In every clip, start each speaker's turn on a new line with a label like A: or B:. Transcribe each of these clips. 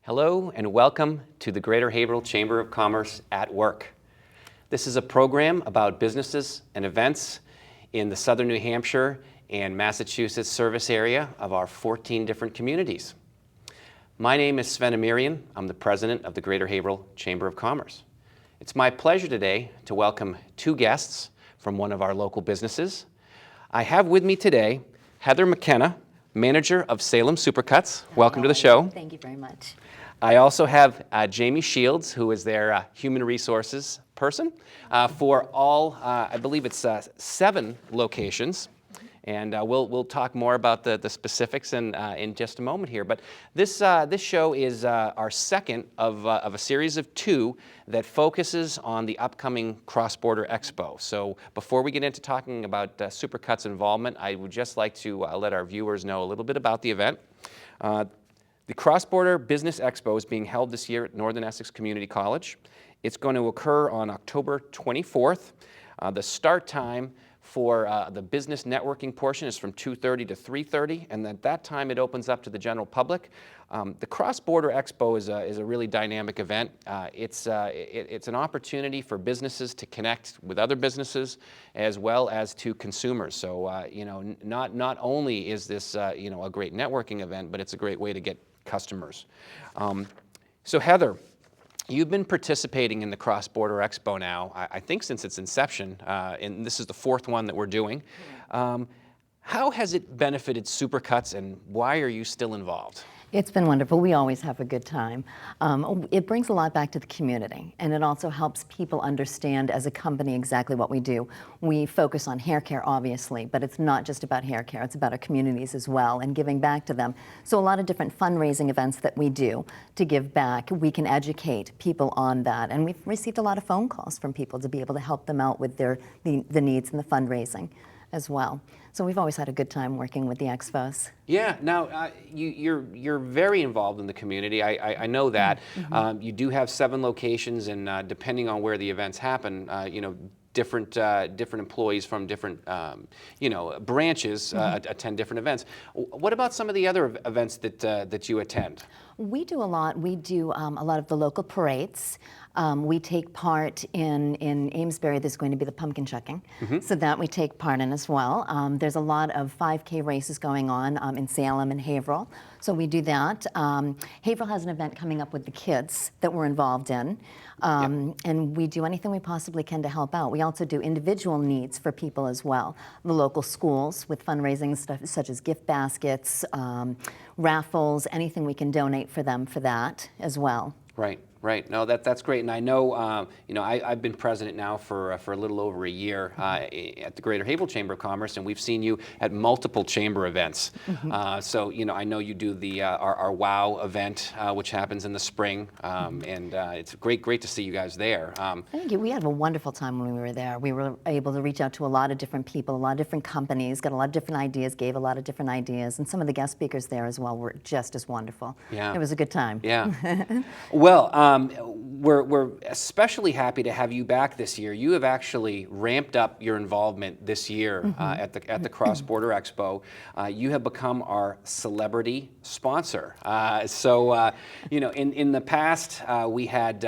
A: Hello and welcome to the Greater Haverhill Chamber of Commerce at Work. This is a program about businesses and events in the southern New Hampshire and Massachusetts service area of our 14 different communities. My name is Sven Amirian. I'm the president of the Greater Haverhill Chamber of Commerce. It's my pleasure today to welcome two guests from one of our local businesses. I have with me today Heather McKenna, manager of Salem Supercuts. Welcome to the show.
B: Thank you very much.
A: I also have Jamie Shields, who is their human resources person for all, I believe it's 7 locations. And we'll talk more about the specifics in just a moment here. But this show is our second of a series of 2 that focuses on the upcoming CrossBorder Expo. So before we get into talking about Supercuts involvement, I would just like to let our viewers know a little bit about the event. The CrossBorder Business Expo is being held this year at Northern Essex Community College. It's going to occur on October 24th. The start time for the business networking portion is from 2:30 to 3:30, and at that time it opens up to the general public. The CrossBorder Expo is a really dynamic event. It's an opportunity for businesses to connect with other businesses as well as to consumers. So not only is this a great networking event, but it's a great way to get customers. So Heather, you've been participating in the CrossBorder Expo now, I think since its inception, and this is the 4th one that we're doing. How has it benefited Supercuts, and why are you still involved?
B: It's been wonderful. We always have a good time. It brings a lot back to the community, and it also helps people understand as a company exactly what we do. We focus on hair care, obviously, but it's not just about hair care. It's about our communities as well and giving back to them. So a lot of different fundraising events that we do to give back, we can educate people on that. And we've received a lot of phone calls from people to be able to help them out with the needs and the fundraising as well. So we've always had a good time working with the expos.
A: Yeah. Now you're very involved in the community. I know that. Mm-hmm. You do have 7 locations, and depending on where the events happen, different employees from different branches attend different events. What about some of the other events that you attend?
B: We do a lot. We do a lot of the local parades. We take part in Amesbury. There's going to be the pumpkin chucking, so that we take part in as well. There's a lot of 5K races going on in Salem and Haverhill, so we do that. Haverhill has an event coming up with the kids that we're involved in, and we do anything we possibly can to help out. We also do individual needs for people as well. The local schools with fundraising stuff such as gift baskets, raffles, anything we can donate for them for that as well.
A: Right. Right. No, that's great. And I know, I've been president now for a little over a year at the Greater Haverhill Chamber of Commerce, and we've seen you at multiple chamber events. So, I know you do our WOW event, which happens in the spring, and it's great to see you guys there.
B: Thank you. We had a wonderful time when we were there. We were able to reach out to a lot of different people, a lot of different companies, got a lot of different ideas, gave a lot of different ideas, and some of the guest speakers there as well were just as wonderful. Yeah. It was a good time. Yeah.
A: Well, we're especially happy to have you back this year. You have actually ramped up your involvement this year at the CrossBorder Expo. You have become our celebrity sponsor. In the past we had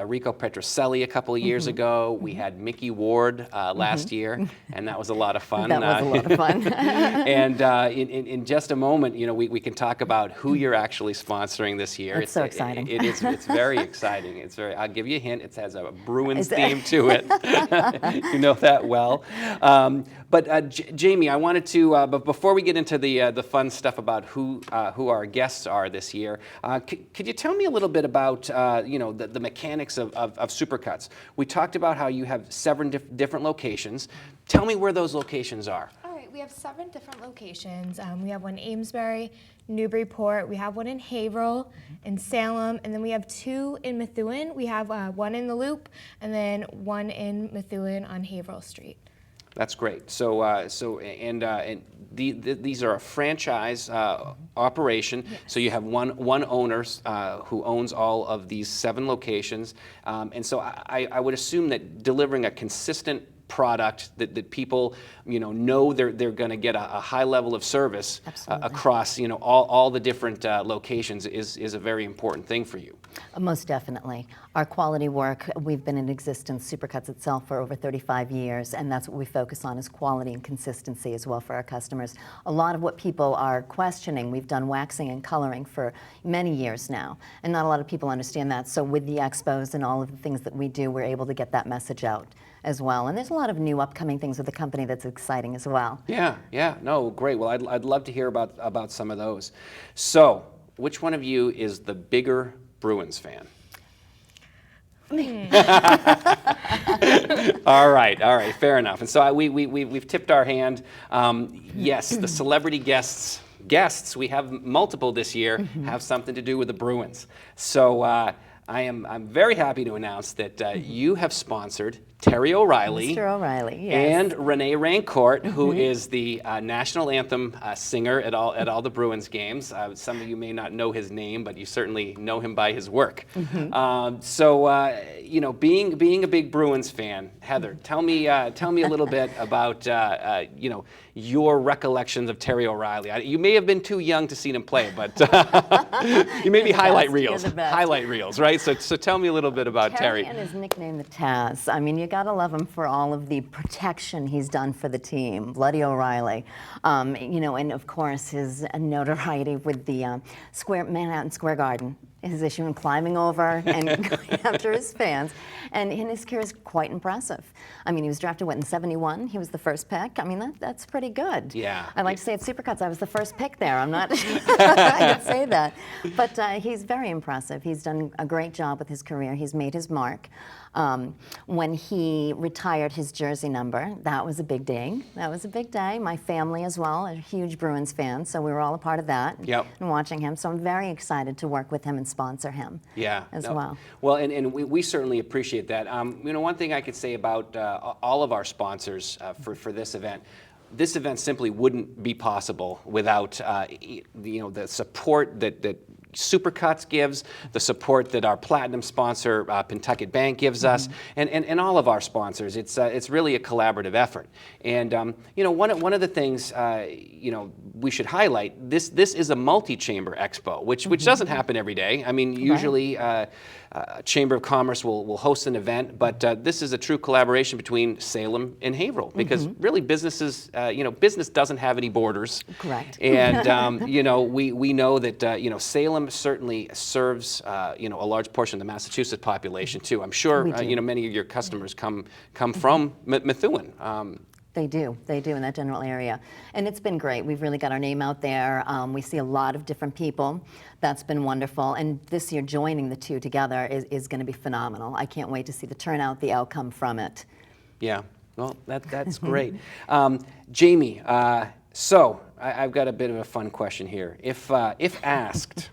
A: Rico Petrocelli a couple of years ago. We had Mickey Ward last year, and that was a lot of fun.
B: That was a lot of fun.
A: And in just a moment, we can talk about who you're actually sponsoring this year.
B: It's so exciting.
A: It's very exciting. I'll give you a hint. It has a Bruins theme to it. You know that well. But Jamie, I wanted to, but before we get into the fun stuff about who our guests are this year, could you tell me a little bit about the mechanics of Supercuts? We talked about how you have 7 different locations. Tell me where those locations are.
C: We have 7 different locations. We have one in Amesbury, Newburyport. We have one in Haverhill, in Salem, and then we have 2 in Methuen. We have one in the Loop, and then one in Methuen on Haverhill Street.
A: That's great. So, these are a franchise operation. Yes. So you have one owner who owns all of these 7 locations, and so I would assume that delivering a consistent product that people know they're going to get a high level of service across all the different locations is a very important thing for you.
B: Most definitely. Our quality work, we've been in existence, Supercuts itself, for over 35 years, and that's what we focus on, is quality and consistency as well for our customers. A lot of what people are questioning, we've done waxing and coloring for many years now, and not a lot of people understand that. So with the expos and all of the things that we do, we're able to get that message out as well. And there's a lot of new upcoming things with the company that's exciting as well.
A: Yeah, no, great. Well, I'd love to hear about some of those. So, which one of you is the bigger Bruins fan? All right, fair enough. And so we've tipped our hand. Yes, the celebrity guests, we have multiple this year, have something to do with the Bruins. So I'm very happy to announce that you have sponsored Terry O'Reilly,
B: Mr. O'Reilly, yes,
A: and Renee Rancourt, who is the national anthem singer at all the Bruins games. Some of you may not know his name, but you certainly know him by his work. Being a big Bruins fan, Heather, tell me a little bit about your recollections of Terry O'Reilly. You may have been too young to see him play, but you may be highlight reels, right? So tell me a little bit about Terry.
B: And his nickname, the Taz. I mean, you got to love him for all of the protection he's done for the team, Bloody O'Reilly. And of course his notoriety with the Manhattan Square Garden, his issue in climbing over and going after his fans. And his career is quite impressive. I mean, he was drafted, in 71? He was the first pick. I mean, that's pretty good.
A: Yeah.
B: I like to say at Supercuts, I was the first pick there. I'm not, I could say that. But he's very impressive. He's done a great job with his career. He's made his mark. When he retired his jersey number, that was a big day. My family as well, a huge Bruins fan, so we were all a part of that.
A: Yep.
B: And watching him. So I'm very excited to work with him and sponsor him.
A: Yeah.
B: As well.
A: Well, and we certainly appreciate that. One thing I could say about all of our sponsors for this event simply wouldn't be possible without the support that Supercuts gives, the support that our platinum sponsor, Pentucket Bank, gives us, and all of our sponsors. It's really a collaborative effort. And one of the things we should highlight, this is a multi-chamber expo, which doesn't happen every day. I mean, usually Chamber of Commerce will host an event, but this is a true collaboration between Salem and Haverhill, because really business doesn't have any borders.
B: Correct.
A: And we know that Salem certainly serves a large portion of the Massachusetts population too. I'm sure many of your customers come from Methuen.
B: They do in that general area. And it's been great. We've really got our name out there. We see a lot of different people. That's been wonderful. And this year, joining the two together is going to be phenomenal. I can't wait to see the turnout, the outcome from it.
A: Yeah, well, that's great. Jamie, so I've got a bit of a fun question here. If asked,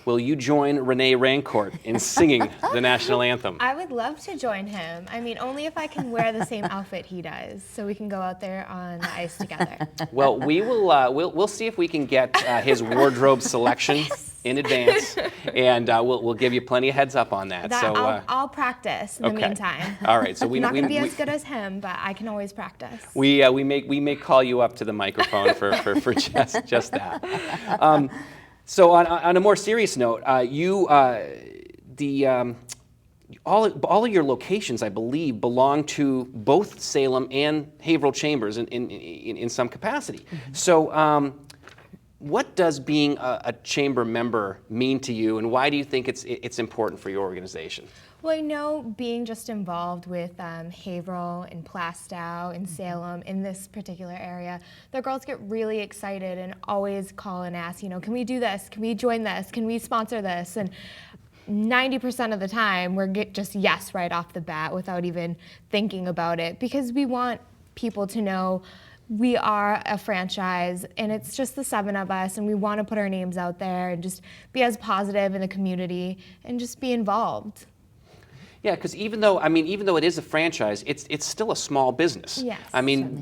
A: will you join Renee Rancourt in singing the national anthem?
C: I would love to join him. I mean, only if I can wear the same outfit he does, so we can go out there on the ice together.
A: Well, we'll see if we can get his wardrobe selection in advance, and we'll give you plenty of heads up on that.
C: I'll practice in the meantime.
A: All right. So
C: I'm not going to be as good as him, but I can always practice.
A: We may call you up to the microphone for just that. So on a more serious note, all of your locations, I believe, belong to both Salem and Haverhill chambers in some capacity. So what does being a chamber member mean to you, and why do you think it's important for your organization?
C: Well, I know being just involved with Haverhill and Plastow and Salem in this particular area, the girls get really excited and always call and ask, can we do this? Can we join this? Can we sponsor this? And 90% of the time, we're just yes right off the bat without even thinking about it, because we want people to know we are a franchise and it's just the 7 of us, and we want to put our names out there and just be as positive in the community and just be involved.
A: Yeah, because even though it is a franchise, it's still a small business.
C: Yes.
A: I mean,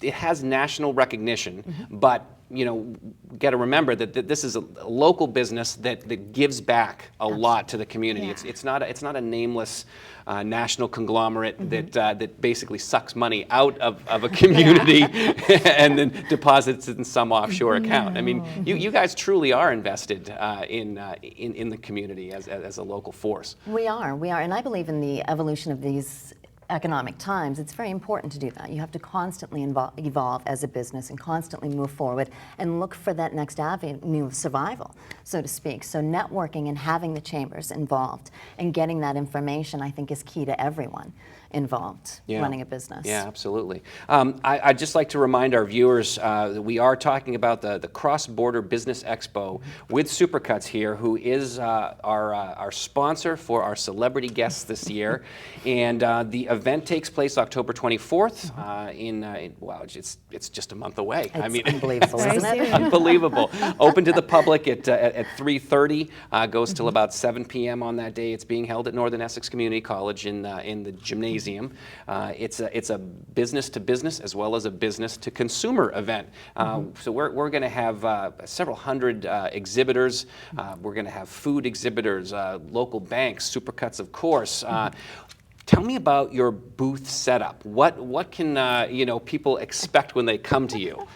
A: it has national recognition, but you know, got to remember that this is a local business that gives back a lot to the community.
C: Yeah.
A: It's not a nameless national conglomerate that basically sucks money out of a community and then deposits it in some offshore account. I mean, you guys truly are invested in the community as a local force.
B: We are, and I believe in the evolution of these economic times. It's very important to do that. You have to constantly evolve as a business and constantly move forward and look for that next avenue of survival, so to speak. So networking and having the chambers involved and getting that information, I think, is key to everyone involved running a business.
A: Yeah, absolutely. I'd just like to remind our viewers that we are talking about the CrossBorder Business Expo with Supercuts here, who is our sponsor for our celebrity guests this year. And the event takes place October 24th wow, it's just a month away.
B: I mean, unbelievable, isn't it?
A: Unbelievable. Open to the public at 3:30, goes till about 7 p.m. on that day. It's being held at Northern Essex Community College in the gymnasium. It's a business to business as well as a business to consumer event. So we're going to have several hundred exhibitors. We're going to have food exhibitors, local banks, Supercuts, of course. Tell me about your booth setup. What can people expect when they come to you?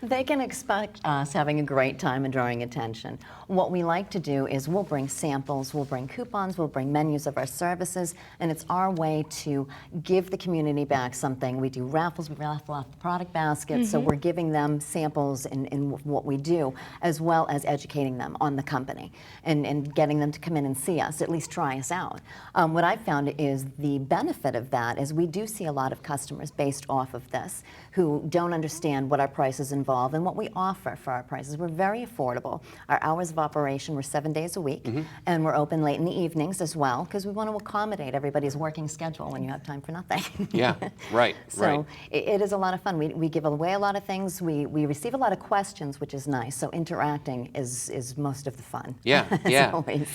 B: They can expect us having a great time and drawing attention. What we like to do is we'll bring samples, we'll bring coupons, we'll bring menus of our services, and it's our way to give the community back something. We do raffles, we raffle off product baskets, so we're giving them samples in what we do, as well as educating them on the company and getting them to come in and see us, at least try us out. What I've found is the benefit of that is we do see a lot of customers based off of this who don't understand what our prices involve and what we offer for our prices. We're very affordable. Our hours of operation, we're 7 days a week, and we're open late in the evenings as well, because we want to accommodate everybody's working schedule when you have time for nothing.
A: Yeah, right,
B: So it is a lot of fun. We give away a lot of things. We receive a lot of questions, which is nice. So interacting is most of the fun.
A: Yeah,
B: as always.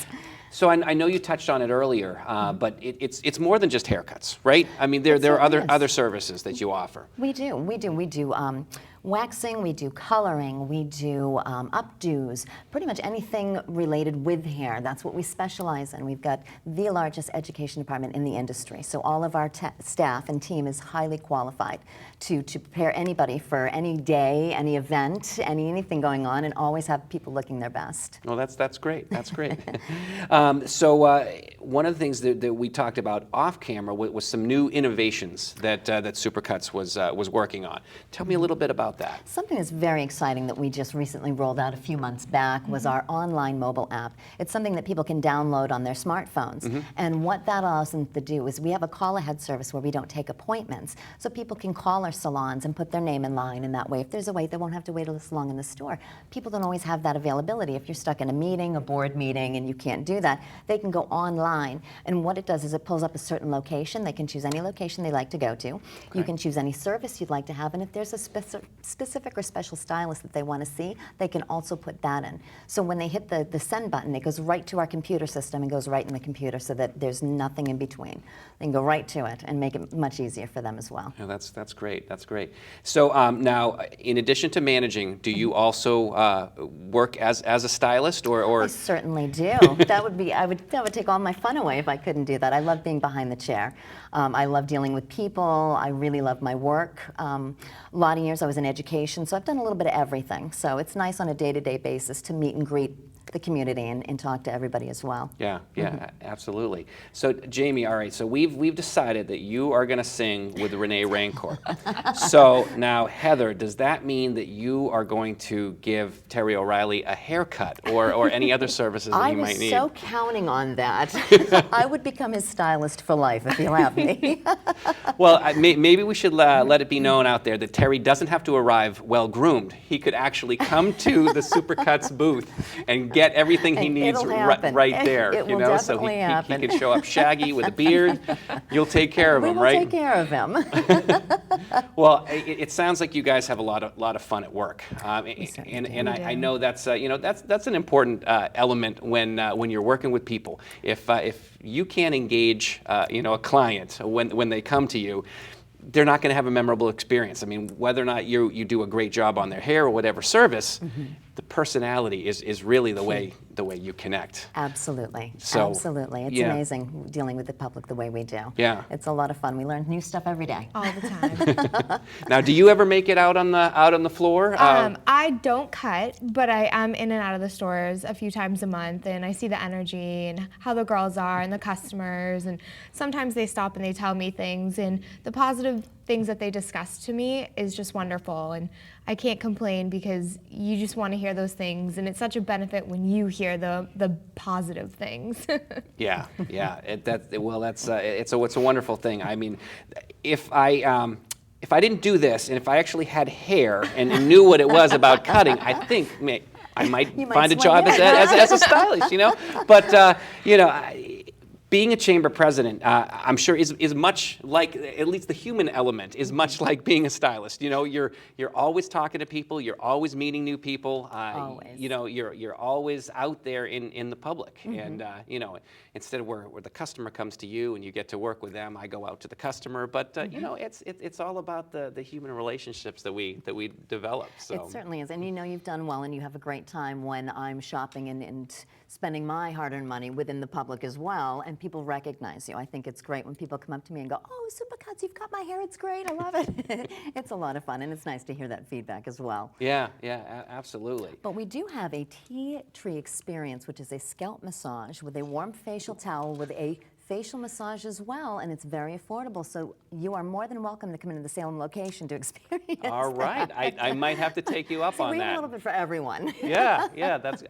A: So I know you touched on it earlier, but it's more than just haircuts, right? I mean, there are other services that you offer.
B: We do waxing, we do coloring, we do updos, pretty much anything related with hair. That's what we specialize in. We've got the largest education department in the industry, so all of our staff and team is highly qualified to prepare anybody for any day, any event, anything going on, and always have people looking their best.
A: Well, that's great. That's great. So one of the things that we talked about off camera was some new innovations that Supercuts was working on. Tell me a little bit about that.
B: Something that's very exciting that we just recently rolled out a few months back was our online mobile app. It's something that people can download on their smartphones. And what that allows them to do is we have a call-ahead service where we don't take appointments. So people can call our salons and put their name in line, and that way if there's a wait, they won't have to wait this long in the store. People don't always have that availability. If you're stuck in a meeting, a board meeting, and you can't do that, they can go online. And what it does is it pulls up a certain location. They can choose any location they like to go to. Okay. You can choose any service you'd like to have, and if there's a specific or special stylist that they want to see, they can also put that in. So when they hit the send button, it goes right to our computer system and goes right in the computer so that there's nothing in between. They can go right to it and make it much easier for them as well.
A: Yeah, that's great. That's great. So now, in addition to managing, do you also work as a stylist, or? I
B: certainly do. That would take all my fun away if I couldn't do that. I love being behind the chair. I love dealing with people. I really love my work. A lot of years I was in education, so I've done a little bit of everything. So it's nice on a day-to-day basis to meet and greet the community and talk to everybody as well.
A: Yeah, absolutely. So Jamie, all right, so we've decided that you are going to sing with Renee Rancourt. So now, Heather, does that mean that you are going to give Terry O'Reilly a haircut or any other services that he might need?
B: I was so counting on that. I would become his stylist for life if he'll have me.
A: Well, maybe we should let it be known out there that Terry doesn't have to arrive well-groomed. He could actually come to the Supercuts booth and get everything he needs right there.
B: It will definitely
A: happen. He can show up shaggy with a beard. You'll take care of him, right?
B: We will take care of him.
A: Well, it sounds like you guys have a lot of fun at work, and I know that's that's an important element when you're working with people. If you can't engage a client when they come to you, they're not going to have a memorable experience. I mean, whether or not you do a great job on their hair or whatever service, the personality is really the way you connect.
B: Absolutely.
A: So,
B: absolutely. It's
A: yeah.
B: amazing dealing with the public the way we do.
A: Yeah.
B: It's a lot of fun. We learn new stuff every day.
C: All the time.
A: Now, do you ever make it out on the floor?
C: I don't cut, but I am in and out of the stores a few times a month, and I see the energy and how the girls are and the customers, and sometimes they stop and they tell me things, and the positive things that they discuss to me is just wonderful, and I can't complain because you just want to hear those things, and it's such a benefit when you hear the positive things.
A: Yeah, yeah. It's a wonderful thing. I mean, if I didn't do this, and if I actually had hair and knew what it was about cutting, I think I might find a job as a stylist, you know. But you know, being a chamber president, I'm sure is much like, at least the human element is much like being a stylist. You know, you're always talking to people, you're always meeting new people.
B: Always.
A: You know, you're always out there in the public, and you know, instead of where the customer comes to you and you get to work with them, I go out to the customer. But you know, it's all about the human relationships that we develop. So
B: It certainly is. And you know you've done well, and you have a great time when I'm shopping and spending my hard-earned money within the public as well, and people recognize you. I think it's great when people come up to me and go, "Oh, Supercuts, you've cut my hair. It's great. I love it." It's a lot of fun, and it's nice to hear that feedback as well.
A: yeah, absolutely.
B: But we do have a tea tree experience, which is a scalp massage with a warm facial towel with a facial massage as well, and it's very affordable. So you are more than welcome to come into the Salem location to experience
A: All right, I might have to take you up
B: So
A: on
B: we have a
A: that.
B: little bit for everyone.
A: Yeah,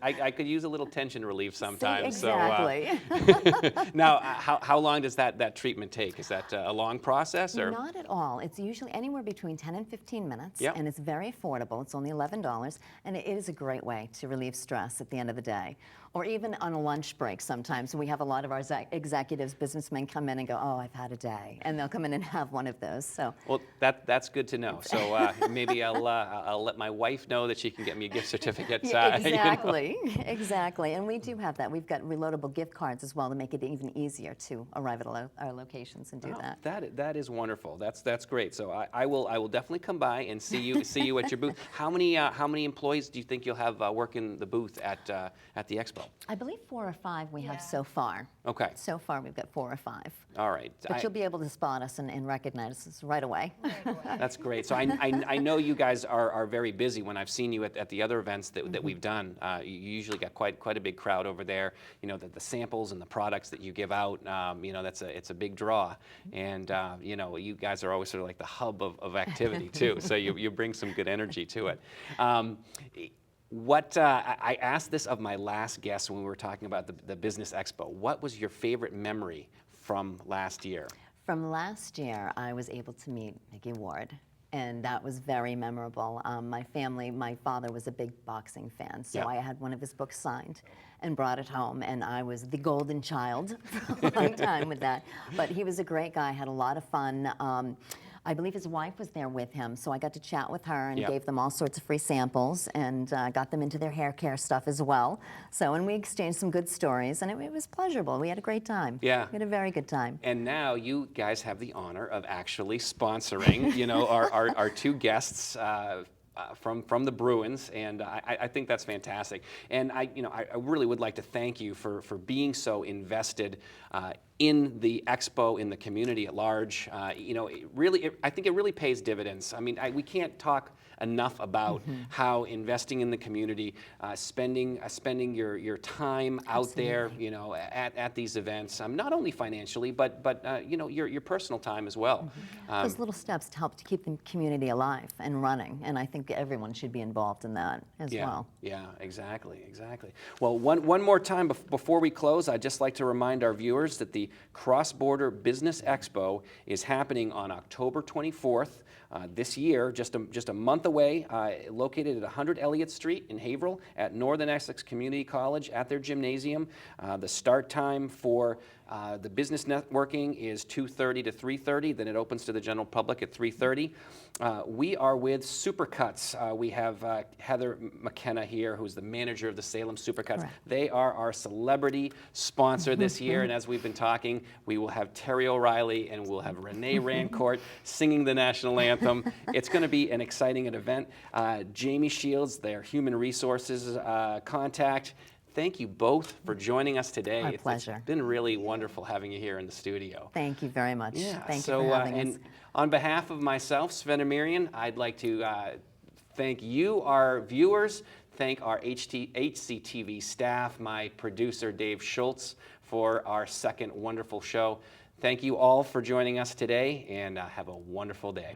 A: I could use a little tension relief sometimes.
B: Exactly.
A: So, now, how long does that treatment take? Is that a long process, or?
B: Not at all. It's usually anywhere between 10 and 15 minutes,
A: Yep.
B: and it's very affordable. It's only $11, and it is a great way to relieve stress at the end of the day, or even on a lunch break sometimes. We have a lot of our executives, businessmen come in and go, "Oh, I've had a day," and they'll come in and have one of those. So.
A: Well, that's good to know. So maybe I'll let my wife know that she can get me a gift certificate.
B: Yeah,
A: you know.
B: exactly, exactly. And we do have that. We've got reloadable gift cards as well to make it even easier to arrive at our locations and do that.
A: That is wonderful. That's great. So I will definitely come by and see you at your booth. How many employees do you think you'll have working the booth at the expo?
B: I believe 4 or 5 we have so far.
A: Okay.
B: So far we've got 4 or 5.
A: All right.
B: But you'll be able to spot us and recognize us right away.
A: That's great. So I know you guys are very busy. When I've seen you at the other events that we've done, you usually got quite a big crowd over there. You know, the samples and the products that you give out, you know, it's a big draw. And you know, you guys are always sort of like the hub of activity too. So you bring some good energy to it. I asked this of my last guest when we were talking about the Business Expo. What was your favorite memory from last year?
B: From last year, I was able to meet Mickey Ward, and that was very memorable. My family, my father was a big boxing fan, so
A: Yeah.
B: I had one of his books signed and brought it home, and I was the golden child for a long time with that. But he was a great guy, had a lot of fun. I believe his wife was there with him, so I got to chat with her and
A: Yep.
B: gave them all sorts of free samples and got them into their hair care stuff as well. So, and we exchanged some good stories, and it was pleasurable. We had a great time.
A: Yeah.
B: We had a very good time.
A: And now you guys have the honor of actually sponsoring, you know, our 2 guests from the Bruins, and I think that's fantastic. And I really would like to thank you for being so invested in the expo, in the community at large. You know, I think it really pays dividends. I mean, we can't talk enough about how investing in the community, spending your time out there, you know, at these events, not only financially, but you know, your personal time as well.
B: Those little steps to help to keep the community alive and running, and I think everyone should be involved in that as well.
A: Yeah, exactly. Well, one more time before we close, I'd just like to remind our viewers that the CrossBorder Business Expo is happening on October 24th this year, just a month away, located at 100 Elliott Street in Haverhill at Northern Essex Community College at their gymnasium. The start time for The business networking is 2:30 to 3:30, then it opens to the general public at 3:30. We are with Supercuts. We have Heather McKenna here, who's the manager of the Salem Supercuts.
B: Correct.
A: They are our celebrity sponsor this year, and as we've been talking, we will have Terry O'Reilly and we'll have Renee Rancourt singing the national anthem. It's going to be an exciting event. Jamie Shields, their human resources contact. Thank you both for joining us today.
B: Our pleasure.
A: It's been really wonderful having you here in the studio.
B: Thank you very much.
A: Yeah,
B: Thank
A: so,
B: you for having us.
A: and on behalf of myself, Sven and Miriam, I'd like to thank you, our viewers, thank our HCTV staff, my producer, Dave Schultz, for our second wonderful show. Thank you all for joining us today, and have a wonderful day.